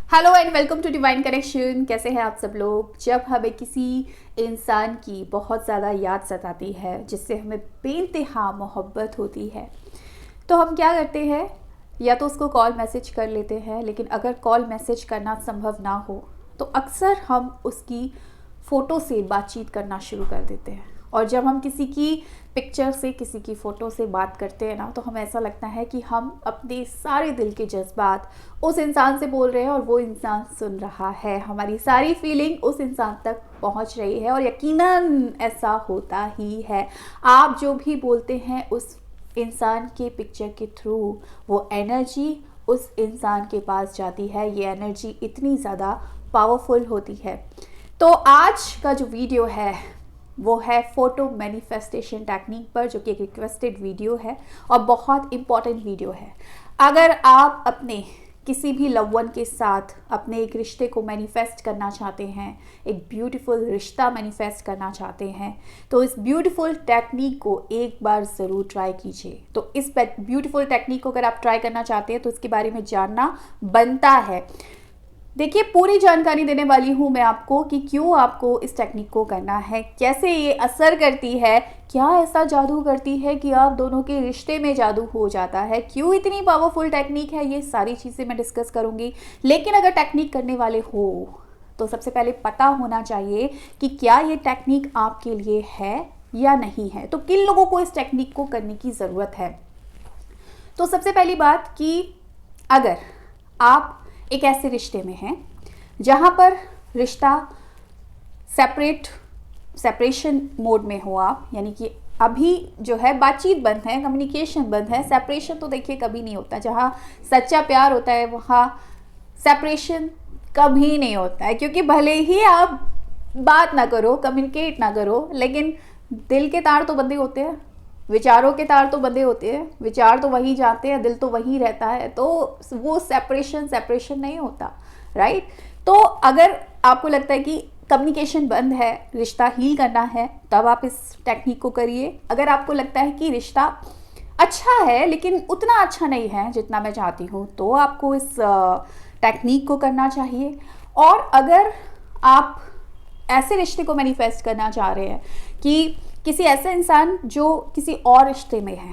Hello and welcome to divine connection. कैसे हैं आप सब लोग। जब हमें किसी इंसान की बहुत ज़्यादा याद सताती है, जिससे हमें बेइंतहा मोहब्बत होती है, तो हम क्या करते हैं, या तो उसको कॉल मैसेज कर लेते हैं। लेकिन अगर कॉल मैसेज करना संभव ना हो तो अक्सर हम उसकी फ़ोटो से बातचीत करना शुरू कर देते हैं। और जब हम किसी की पिक्चर से, किसी की फ़ोटो से बात करते हैं ना, तो हमें ऐसा लगता है कि हम अपने सारे दिल के जज्बात उस इंसान से बोल रहे हैं और वो इंसान सुन रहा है। हमारी सारी फीलिंग उस इंसान तक पहुंच रही है और यकीनन ऐसा होता ही है। आप जो भी बोलते हैं उस इंसान के पिक्चर के थ्रू, वो एनर्जी उस इंसान के पास जाती है। ये एनर्जी इतनी ज़्यादा पावरफुल होती है। तो आज का जो वीडियो है वो है फ़ोटो मैनिफेस्टेशन टेक्निक पर, जो कि एक रिक्वेस्टेड वीडियो है और बहुत इम्पॉर्टेंट वीडियो है। अगर आप अपने किसी भी लव वन के साथ अपने एक रिश्ते को मैनिफेस्ट करना चाहते हैं, एक ब्यूटीफुल रिश्ता मैनिफेस्ट करना चाहते हैं, तो इस ब्यूटीफुल टेक्निक को एक बार ज़रूर ट्राई कीजिए। तो इस ब्यूटीफुल टेक्निक को अगर आप ट्राई करना चाहते हैं तो इसके बारे में जानना बनता है। देखिए, पूरी जानकारी देने वाली हूँ मैं आपको कि क्यों आपको इस टेक्निक को करना है, कैसे ये असर करती है, क्या ऐसा जादू करती है कि आप दोनों के रिश्ते में जादू हो जाता है, क्यों इतनी पावरफुल टेक्निक है, ये सारी चीज़ें मैं डिस्कस करूँगी। लेकिन अगर टेक्निक करने वाले हो तो सबसे पहले पता होना चाहिए कि क्या ये टेक्निक आपके लिए है या नहीं है। तो किन लोगों को इस टेक्निक को करने की ज़रूरत है। तो सबसे पहली बात कि अगर आप एक ऐसे रिश्ते में हैं जहाँ पर रिश्ता सेपरेशन मोड में हो आप, यानी कि अभी जो है बातचीत बंद है, कम्युनिकेशन बंद है। सेपरेशन तो देखिए कभी नहीं होता। जहाँ सच्चा प्यार होता है वहाँ सेपरेशन कभी नहीं होता है, क्योंकि भले ही आप बात ना करो, कम्युनिकेट ना करो, लेकिन दिल के तार तो बंधे होते हैं, विचारों के तार तो बंधे होते हैं। विचार तो वहीं जाते हैं, दिल तो वहीं रहता है, तो वो सेपरेशन नहीं होता, राइट। तो अगर आपको लगता है कि कम्युनिकेशन बंद है, रिश्ता हील करना है, तब आप इस टेक्निक को करिए। अगर आपको लगता है कि रिश्ता अच्छा है लेकिन उतना अच्छा नहीं है जितना मैं चाहती हूँ, तो आपको इस टेक्निक को करना चाहिए। और अगर आप ऐसे रिश्ते को मैनिफेस्ट करना चाह रहे हैं कि किसी ऐसा इंसान जो किसी और रिश्ते में है,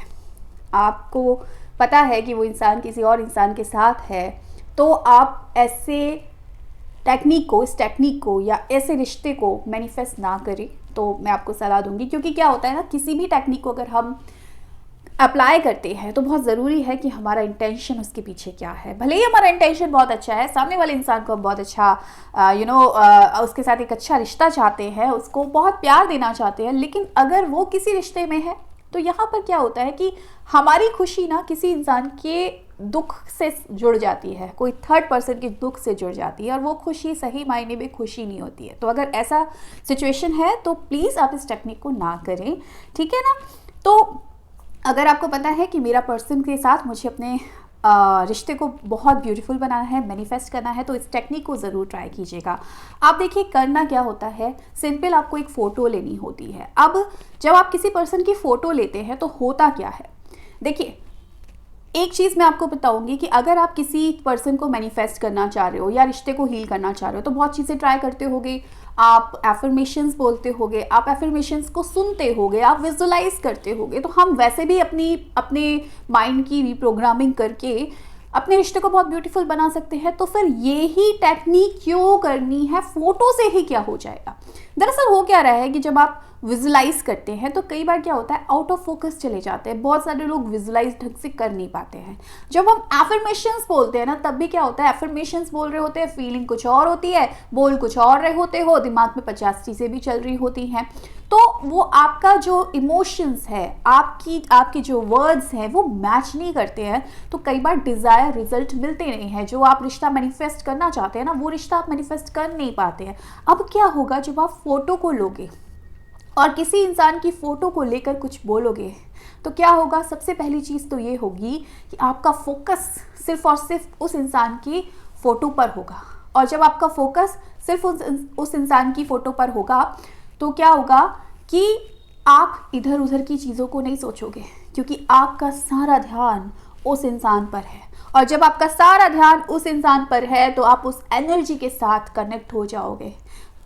आपको पता है कि वो इंसान किसी और इंसान के साथ है, तो आप ऐसे इस टेक्निक को या ऐसे रिश्ते को मैनिफेस्ट ना करें, तो मैं आपको सलाह दूंगी। क्योंकि क्या होता है ना, किसी भी टेक्निक को अगर हम अप्लाई करते हैं तो बहुत ज़रूरी है कि हमारा इंटेंशन उसके पीछे क्या है। भले ही हमारा इंटेंशन बहुत अच्छा है, सामने वाले इंसान को हम बहुत अच्छा उसके साथ एक अच्छा रिश्ता चाहते हैं, उसको बहुत प्यार देना चाहते हैं, लेकिन अगर वो किसी रिश्ते में है तो यहाँ पर क्या होता है कि हमारी खुशी ना किसी इंसान के दुख से जुड़ जाती है, कोई थर्ड पर्सन के दुख से जुड़ जाती है, और वो खुशी सही मायने में खुशी नहीं होती है। तो अगर ऐसा सिचुएशन है तो प्लीज़ आप इस टेक्निक को ना करें, ठीक है ना। तो अगर आपको पता है कि मेरा पर्सन के साथ मुझे अपने रिश्ते को बहुत ब्यूटीफुल बनाना है, मैनिफेस्ट करना है, तो इस टेक्निक को ज़रूर ट्राई कीजिएगा। आप देखिए, करना क्या होता है, सिंपल आपको एक फ़ोटो लेनी होती है। अब जब आप किसी पर्सन की फ़ोटो लेते हैं तो होता क्या है, देखिए एक चीज़ मैं आपको बताऊंगी कि अगर आप किसी पर्सन को मैनिफेस्ट करना चाह रहे हो या रिश्ते को हील करना चाह रहे हो तो बहुत चीज़ें ट्राई करते होगे। आप एफर्मेशंस बोलते होगे, आप एफर्मेशंस को सुनते होगे, आप विजुलाइज करते होगे। तो हम वैसे भी अपने माइंड की रिप्रोग्रामिंग करके अपने रिश्ते को बहुत ब्यूटीफुल बना सकते हैं। तो फिर ये ही टेक्निक क्यों करनी है, फोटो से ही क्या हो जाएगा। दरअसल हो क्या रहा है कि जब आप विजुलाइज करते हैं तो कई बार क्या होता है, आउट ऑफ फोकस चले जाते हैं। बहुत सारे लोग विजुलाइज ढंग से कर नहीं पाते हैं। जब हम एफर्मेशंस बोलते हैं ना, तब भी क्या होता है, एफर्मेशंस बोल रहे होते हैं, फीलिंग कुछ और होती है, बोल कुछ और रहे होते हो, दिमाग में 50 चीज़ें भी चल रही होती हैं। तो वो आपका जो इमोशंस है, आपकी जो वर्ड्स हैं, वो मैच नहीं करते हैं। तो कई बार डिज़ायर रिजल्ट मिलते नहीं हैं। जो आप रिश्ता मैनिफेस्ट करना चाहते हैं ना, वो रिश्ता आप मैनिफेस्ट कर नहीं पाते हैं। अब क्या होगा, जब आप फोटो को लोगे और किसी इंसान की फ़ोटो को लेकर कुछ बोलोगे, तो क्या होगा, सबसे पहली चीज़ तो ये होगी कि आपका फोकस सिर्फ और सिर्फ उस इंसान की फ़ोटो पर होगा। और जब आपका फोकस सिर्फ उस इंसान की फ़ोटो पर होगा तो क्या होगा कि आप इधर उधर की चीज़ों को नहीं सोचोगे, क्योंकि आपका सारा ध्यान उस इंसान पर है। और जब आपका सारा ध्यान उस इंसान पर है तो आप उस एनर्जी के साथ कनेक्ट हो जाओगे।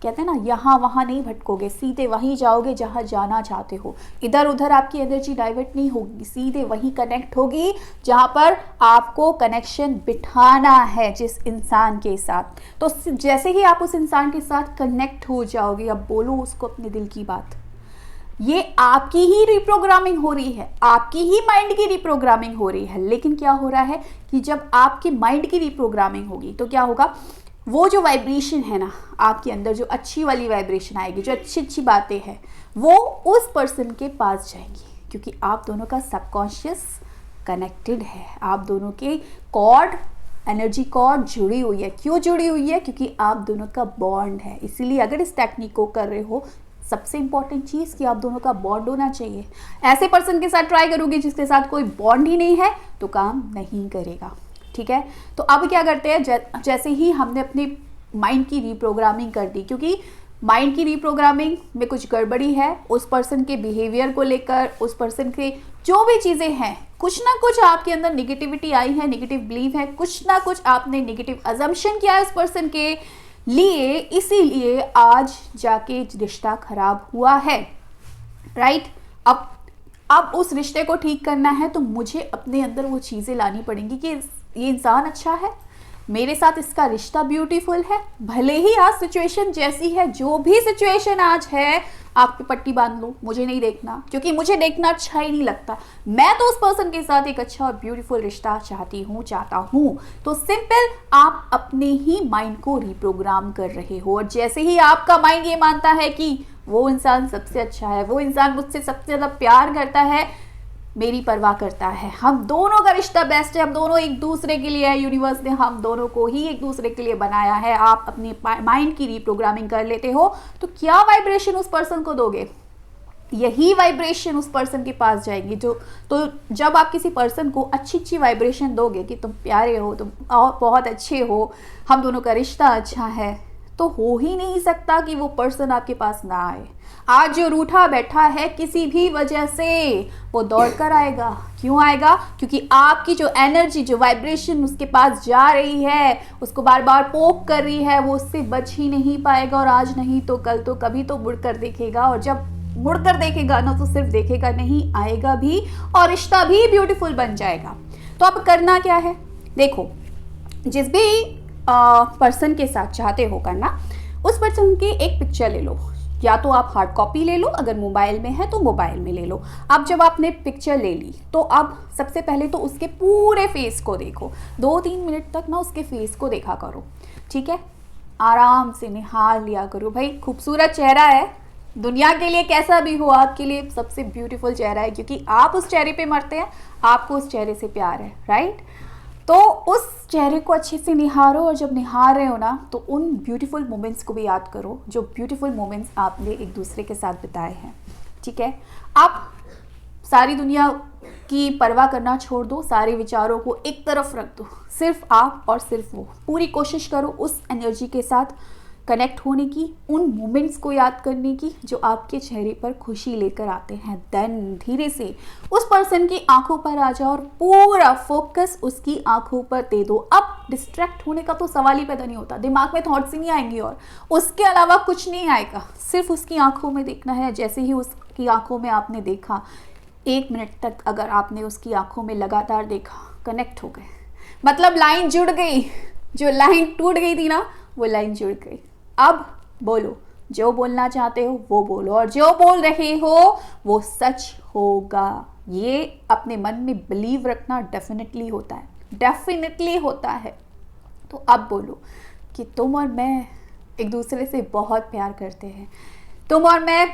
कहते हैं ना, यहाँ वहाँ नहीं भटकोगे, सीधे वहीं जाओगे जहाँ जाना चाहते हो। इधर उधर आपकी एनर्जी डाइवर्ट नहीं होगी, सीधे वहीं कनेक्ट होगी जहाँ पर आपको कनेक्शन बिठाना है जिस इंसान के साथ। तो जैसे ही आप उस इंसान के साथ कनेक्ट हो जाओगे, अब बोलो उसको अपने दिल की बात। ये आपकी ही रिप्रोग्रामिंग हो रही है, आपकी ही माइंड की रिप्रोग्रामिंग हो रही है। लेकिन क्या हो रहा है कि जब आपके माइंड की रिप्रोग्रामिंग होगी तो क्या होगा, वो जो वाइब्रेशन है ना आपके अंदर, जो अच्छी वाली वाइब्रेशन आएगी, जो अच्छी अच्छी बातें हैं, वो उस पर्सन के पास जाएंगी। क्योंकि आप दोनों का सबकॉन्शियस कनेक्टेड है, आप दोनों के कॉर्ड, एनर्जी कॉर्ड जुड़ी हुई है। क्यों जुड़ी हुई है? क्योंकि आप दोनों का बॉन्ड है। इसीलिए अगर इस टेक्निक को कर रहे हो, सबसे इंपॉर्टेंट चीज़ कि आप दोनों का बॉन्ड होना चाहिए। ऐसे पर्सन के साथ ट्राई करोगे जिसके साथ कोई बॉन्ड ही नहीं है तो काम नहीं करेगा। ठीक है, तो अब क्या करते हैं, जैसे ही हमने अपने माइंड की रीप्रोग्रामिंग कर दी, क्योंकि माइंड की रीप्रोग्रामिंग में कुछ गड़बड़ी है उस पर्सन के बिहेवियर को लेकर, उस पर्सन के जो भी चीज़ें हैं, कुछ ना कुछ आपके अंदर निगेटिविटी आई है, नेगेटिव बिलीव है, कुछ ना कुछ आपने नेगेटिव अजम्पशन किया है उस पर्सन के लिए, इसीलिए आज जाके रिश्ता खराब हुआ है। राइट, अब उस रिश्ते को ठीक करना है तो मुझे अपने अंदर वो चीज़ें लानी पड़ेंगी कि ये इंसान अच्छा है, मेरे साथ इसका रिश्ता ब्यूटीफुल है। भले ही आज सिचुएशन जैसी है, जो भी सिचुएशन आज है, आप पे पट्टी बांध लो, मुझे नहीं देखना, क्योंकि मुझे देखना अच्छा ही नहीं लगता। मैं तो उस पर्सन के साथ एक अच्छा और ब्यूटीफुल रिश्ता चाहता हूँ। तो सिंपल, आप अपने ही माइंड को रिप्रोग्राम कर रहे हो। और जैसे ही आपका माइंड ये मानता है कि वो इंसान सबसे अच्छा है, वो इंसान मुझसे सबसे ज़्यादा प्यार करता है, मेरी परवाह करता है, हम दोनों का रिश्ता बेस्ट है, हम दोनों एक दूसरे के लिए है, यूनिवर्स ने हम दोनों को ही एक दूसरे के लिए बनाया है, आप अपने माइंड की रीप्रोग्रामिंग कर लेते हो, तो क्या वाइब्रेशन उस पर्सन को दोगे? यही वाइब्रेशन उस पर्सन के पास जाएगी। तो जब आप किसी पर्सन को अच्छी अच्छी वाइब्रेशन दोगे कि तुम प्यारे हो, तुम बहुत अच्छे हो, हम दोनों का रिश्ता अच्छा है, तो हो ही नहीं सकता कि वो पर्सन आपके पास ना आए। आज जो रूठा बैठा है किसी भी वजह से, वो दौड़ कर आएगा। क्यों आएगा? क्योंकि आपकी जो एनर्जी, जो वाइब्रेशन उसके पास जा रही है, उसको बार बार पोक कर रही है, वो उससे बच ही नहीं पाएगा। और आज नहीं तो कल तो कभी तो मुड़कर देखेगा, और जब मुड़कर देखेगा ना, तो सिर्फ देखेगा नहीं, आएगा भी, और रिश्ता भी ब्यूटीफुल बन जाएगा। तो अब करना क्या है? देखो, जिस भी पर्सन के साथ चाहते हो करना, उस पर्सन की एक पिक्चर ले लो, या तो आप हार्ड कॉपी ले लो, अगर मोबाइल में है तो मोबाइल में ले लो। अब जब आपने पिक्चर ले ली तो अब सबसे पहले तो उसके पूरे फेस को देखो, 2-3 मिनट तक ना उसके फेस को देखा करो। ठीक है, आराम से निहार लिया करो। भाई, खूबसूरत चेहरा है, दुनिया के लिए कैसा भी हो, आपके लिए सबसे ब्यूटीफुल चेहरा है, क्योंकि आप उस चेहरे पे मरते हैं, आपको उस चेहरे से प्यार है। राइट, तो उस चेहरे को अच्छे से निहारो, और जब निहार रहे हो ना, तो उन ब्यूटीफुल मोमेंट्स को भी याद करो, जो ब्यूटीफुल मोमेंट्स आपने एक दूसरे के साथ बिताए हैं। ठीक है, आप सारी दुनिया की परवाह करना छोड़ दो, सारे विचारों को एक तरफ रख दो, सिर्फ आप और सिर्फ वो। पूरी कोशिश करो उस एनर्जी के साथ कनेक्ट होने की, उन मोमेंट्स को याद करने की जो आपके चेहरे पर खुशी लेकर आते हैं। देन धीरे से उस पर्सन की आंखों पर आ जाओ और पूरा फोकस उसकी आंखों पर दे दो। अब डिस्ट्रैक्ट होने का तो सवाल ही पैदा नहीं होता, दिमाग में थॉट्स ही नहीं आएंगे और उसके अलावा कुछ नहीं आएगा, सिर्फ उसकी आंखों में देखना है। जैसे ही उसकी आंखों में आपने देखा, 1 मिनट तक अगर आपने उसकी आंखों में लगातार देखा, कनेक्ट हो गए, मतलब लाइन जुड़ गई। जो लाइन टूट गई थी ना, वो लाइन जुड़ गई। अब बोलो, जो बोलना चाहते हो वो बोलो, और जो बोल रहे हो वो सच होगा। ये अपने मन में बिलीव रखना डेफिनेटली होता है, डेफिनेटली होता है। तो अब बोलो कि तुम और मैं एक दूसरे से बहुत प्यार करते हैं, तुम और मैं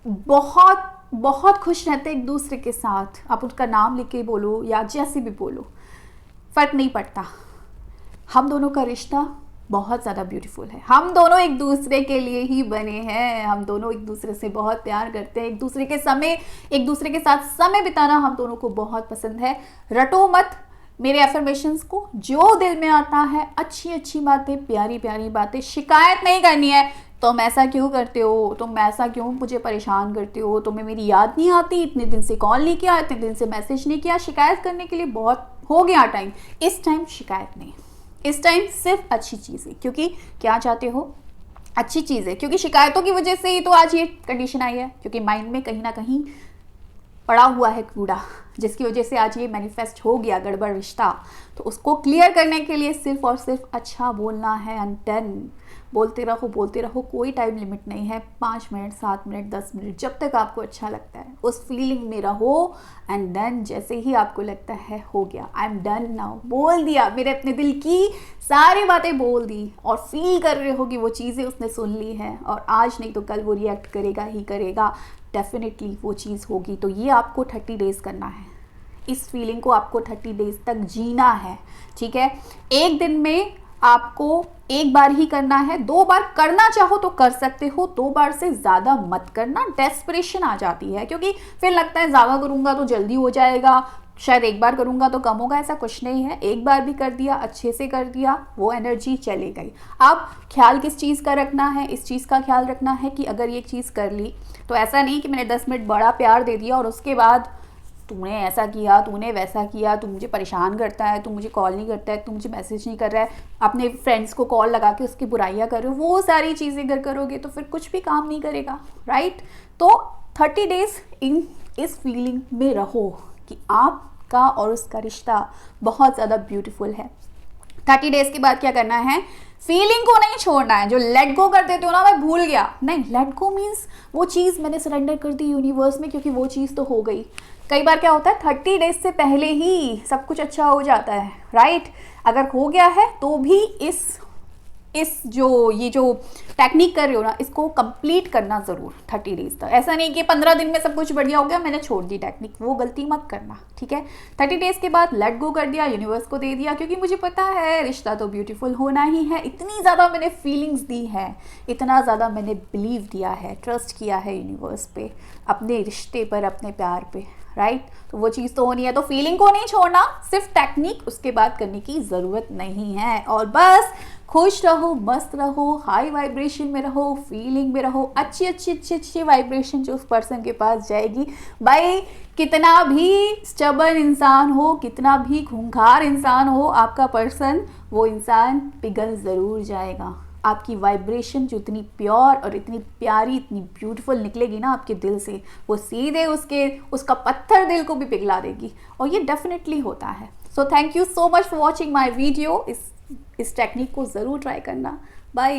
बहुत बहुत खुश रहते एक दूसरे के साथ। आप उसका नाम लिख के बोलो या जैसे भी बोलो, फ़र्क नहीं पड़ता। हम दोनों का रिश्ता बहुत ज़्यादा ब्यूटीफुल है, हम दोनों एक दूसरे के लिए ही बने हैं, हम दोनों एक दूसरे से बहुत प्यार करते हैं, एक दूसरे के साथ समय बिताना हम दोनों को बहुत पसंद है। रटो मत मेरे एफर्मेशंस को, जो दिल में आता है, अच्छी अच्छी बातें, प्यारी प्यारी बातें, शिकायत नहीं करनी है। तुम ऐसा क्यों करते हो, तुम ऐसा क्यों मुझे परेशान करते हो, तुम्हें मेरी याद नहीं आती, इतने दिन से कॉल नहीं किया, इतने दिन से मैसेज नहीं किया। शिकायत करने के लिए बहुत हो गया टाइम। इस टाइम शिकायत नहीं, इस टाइम सिर्फ अच्छी चीज़ें, क्योंकि क्या चाहते हो, अच्छी चीज़ है, क्योंकि शिकायतों की वजह से ही तो आज ये कंडीशन आई है, क्योंकि माइंड में कहीं ना कहीं पड़ा हुआ है कूड़ा, जिसकी वजह से आज ये मैनिफेस्ट हो गया गड़बड़ रिश्ता। तो उसको क्लियर करने के लिए सिर्फ और सिर्फ अच्छा बोलना है एंड देन बोलते रहो, कोई टाइम लिमिट नहीं है, 5 मिनट, 7 मिनट, 10 मिनट, जब तक आपको अच्छा लगता है उस फीलिंग में रहो। एंड देन जैसे ही आपको लगता है हो गया, आई एम डन नाउ, बोल दिया, मेरे अपने दिल की सारी बातें बोल दी, और फील कर रहे हो कि वो चीज़ें उसने सुन ली हैं, और आज नहीं तो कल वो रिएक्ट करेगा ही करेगा, डेफिनेटली वो चीज़ होगी। तो ये आपको 30 डेज़ करना है, इस फीलिंग को आपको 30 डेज़ तक जीना है, ठीक है। एक दिन में आपको एक बार ही करना है, 2 बार करना चाहो तो कर सकते हो, 2 बार से ज़्यादा मत करना, डेस्परेशन आ जाती है, क्योंकि फिर लगता है ज़्यादा करूँगा तो जल्दी हो जाएगा, शायद एक बार करूँगा तो कम होगा। ऐसा कुछ नहीं है, एक बार भी कर दिया, अच्छे से कर दिया, वो एनर्जी चली गई। अब ख्याल किस चीज़ का रखना है, इस चीज़ का ख्याल रखना है कि अगर ये चीज़ कर ली तो ऐसा नहीं कि मैंने 10 मिनट बड़ा प्यार दे दिया और उसके बाद तूने ऐसा किया, तूने वैसा किया, तू मुझे परेशान करता है, तू मुझे कॉल नहीं करता है, तू मुझे मैसेज नहीं कर रहा है, अपने फ्रेंड्स को कॉल लगा के उसकी बुराइयां कर रहे हो, वो सारी चीज़ें अगर करोगे तो फिर कुछ भी काम नहीं करेगा, राइट। तो 30 डेज इस फीलिंग में रहो कि आपका और उसका रिश्ता बहुत ज़्यादा ब्यूटीफुल है। 30 डेज के बाद क्या करना है, फीलिंग को नहीं छोड़ना है। जो लेट गो कर देते हो ना, मैं भूल गया, नहीं, लेट गो मीन्स वो चीज़ मैंने सरेंडर कर दी यूनिवर्स में, क्योंकि वो चीज़ तो हो गई। कई बार क्या होता है 30 डेज से पहले ही सब कुछ अच्छा हो जाता है, राइट। अगर हो गया है तो भी इस जो टेक्निक कर रहे हो ना, इसको कंप्लीट करना ज़रूर 30 डेज तक। ऐसा नहीं कि 15 दिन में सब कुछ बढ़िया हो गया मैंने छोड़ दी टेक्निक, वो गलती मत करना, ठीक है। 30 डेज के बाद लेट गो कर दिया, यूनिवर्स को दे दिया, क्योंकि मुझे पता है रिश्ता तो ब्यूटीफुल होना ही है। इतनी ज़्यादा मैंने फीलिंग्स दी है, इतना ज़्यादा मैंने बिलीव दिया है, ट्रस्ट किया है यूनिवर्स पे, अपने रिश्ते पर, अपने प्यार पे, राइट। तो वो चीज़ तो होनी है, तो फीलिंग को नहीं छोड़ना, सिर्फ टेक्निक उसके बाद करने की ज़रूरत नहीं है। और बस खुश रहो, मस्त रहो, हाई वाइब्रेशन में रहो, फीलिंग में रहो, अच्छी वाइब्रेशन जो उस पर्सन के पास जाएगी। भाई कितना भी स्टबर्न इंसान हो, कितना भी खूंखार इंसान हो आपका पर्सन, वो इंसान पिघल ज़रूर जाएगा। आपकी वाइब्रेशन जो इतनी प्योर और इतनी प्यारी, इतनी ब्यूटीफुल निकलेगी ना आपके दिल से, वो सीधे उसका पत्थर दिल को भी पिघला देगी, और ये डेफिनेटली होता है। So thank you so much for watching my video. इस टेक्निक को ज़रूर ट्राई करना। बाय।